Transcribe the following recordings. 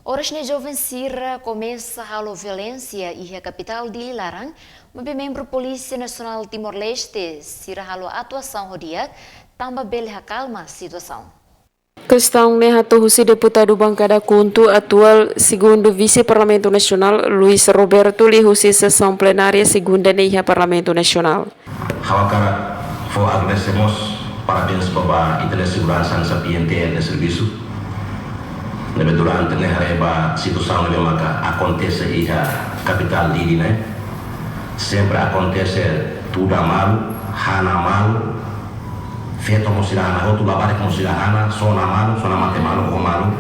Orasnya jovem Sira começa a violência e a capital de Lilarang, mas membro Polícia Nacional Timor-Leste, Sira halo atuação rodia, também bela calma a situação. Questão ne hatuhusi deputado bancada Kuntu atual segundo vice-parlamento nacional Luis Roberto lihusi sessão plenária segunda neha parlamento nacional. Hawakara fo agradecemos parabéns para a telesegurança sapiente de serviço. Durante a situação que acontece na capital de né? Sempre acontece tudo mal, hana mal, feito como se hana, outro babare como se hana, só na mate malo, ou malo,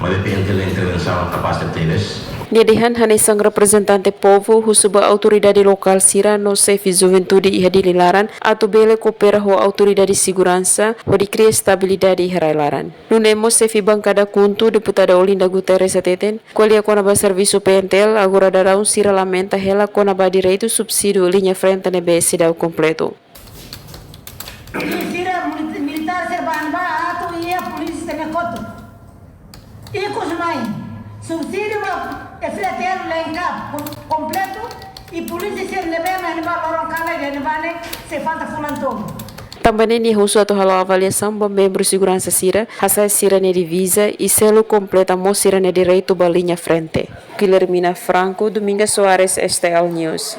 mas depende da intervenção capaz de ter. Didihan hanesang representante povo husuba autoridade lokal Sira no sefi juventude iha di Lilaran atau bele coopera ho autoridade segurança ho di cria estabilidade iha Lilaran. Nunemo sefi bancada Kuntu deputada Olinda Guterres ateten qualia kona ba serviço PNTL agora dará Sira lamenta hela kona ba direito subsídio linha frente nebe sidau completo. Sira militar serban ba atau ia polisi tene koto. Ikut semai subsídio FLTL lengkap completo e polícia ser nebena animal orang kala dan nebane se falta fulantong. Também ni husu atau halo avaliação bom membro segurança Sira hasa Sira ne divisa e selo completa mo Sira ne direito ba linha frente. Guilhermina Franco, Dominga Soares, STL News.